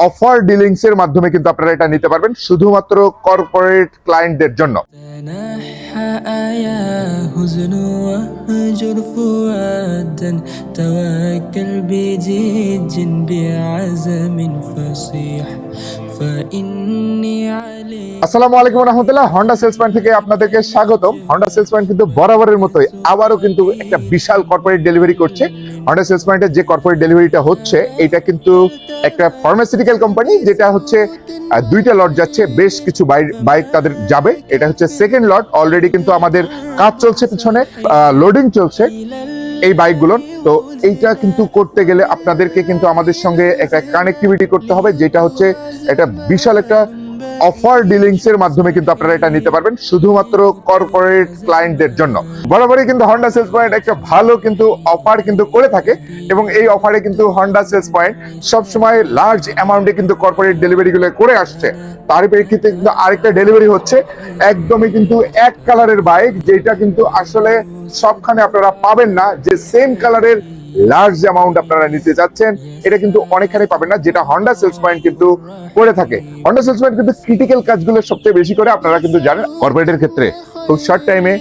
Offer dealings এর মাধ্যমে কিন্তু আপনারা এটা নিতে পারবেন শুধুমাত্র কর্পোরেট ক্লায়েন্টদের জন্য। আসসালামু আলাইকুম রহমতুল্লাহ। হন্ডা সেলস পয়েন্ট থেকে আপনাদেরকে স্বাগতম। হন্ডা সেলস পয়েন্ট কিন্তু বরাবরের মতোই আবারও কিন্তু একটা বিশাল কর্পোরেট ডেলিভারি করছে। হন্ডা সেলস পয়েন্টের যে কর্পোরেট ডেলিভারিটা হচ্ছে এটা কিন্তু একটা ফার্মাসিউটিক্যাল কোম্পানি, যেটা হচ্ছে দুইটা লট যাচ্ছে, বেশ কিছু বাইক তাদের যাবে। এটা হচ্ছে সেকেন্ড লট, অলরেডি কিন্তু আমাদের কাজ চলছে, পিছনে লোডিং চলছে এই বাইকগুলোর। তো এইটা কিন্তু করতে গেলে আপনাদেরকে কিন্তু আমাদের সঙ্গে একটা কানেক্টিভিটি করতে হবে, যেটা হচ্ছে এটা বিশাল একটা অফার ডিলিংস এর মাধ্যমে কিন্তু আপনারা এটা নিতে পারবেন শুধুমাত্র কর্পোরেট ক্লায়েন্টদের জন্য। বরাবরই কিন্তু হন্ডা সেলস পয়েন্ট একটা ভালো কিন্তু অফার কিন্তু করে থাকে, এবং এই অফারে কিন্তু হন্ডা সেলস পয়েন্ট সবসময় লার্জ অ্যামাউন্টে কিন্তু কর্পোরেট ডেলিভারি গুলো করে আসছে। তারই প্রেক্ষিতে কিন্তু আরেকটা ডেলিভারি হচ্ছে, একদমই কিন্তু এক কালারের বাইক, যেটা কিন্তু আসলে সবখানে আপনারা পাবেন না। যে সেম কালারের লার্জ অ্যামাউন্ট আপনারা নিতে যাচ্ছেন, এটা কিন্তু অনেকখানি পাবেন না, যেটা হন্ডা সেলস পয়েন্ট কিন্তু করে থাকে। হন্ডা সেলস পয়েন্ট কিন্তু ক্রিটিক্যাল কাজগুলো সবচেয়ে বেশি করে, আপনারা কিন্তু জানেন কর্পোরেটের ক্ষেত্রে খুব শর্ট টাইমে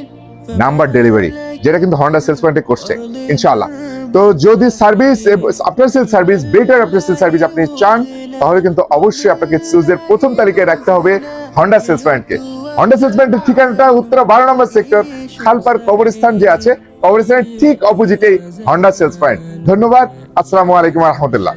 নাম্বার ডেলিভারি, যেটা কিন্তু হন্ডা সেলস পয়েন্টে করছে ইনশাআল্লাহ। তো যদি service, after sale service, better after sale service আপনি চান, তাহলে কিন্তু অবশ্যই আপনাকে চুজের প্রথম তালিকায় রাখতে হবে হন্ডা সেলস পয়েন্টকে। হন্ডা সেলস পয়েন্টের ঠিকানাটা উত্তরা 12 নম্বর সেক্টর, খালপার কবরস্থান যে আছে, কবরস্থানের ঠিক অপোজিটেই হন্ডা সেলস পয়েন্ট। ধন্যবাদ। আসসালামু আলাইকুম রহমতুল্লাহ।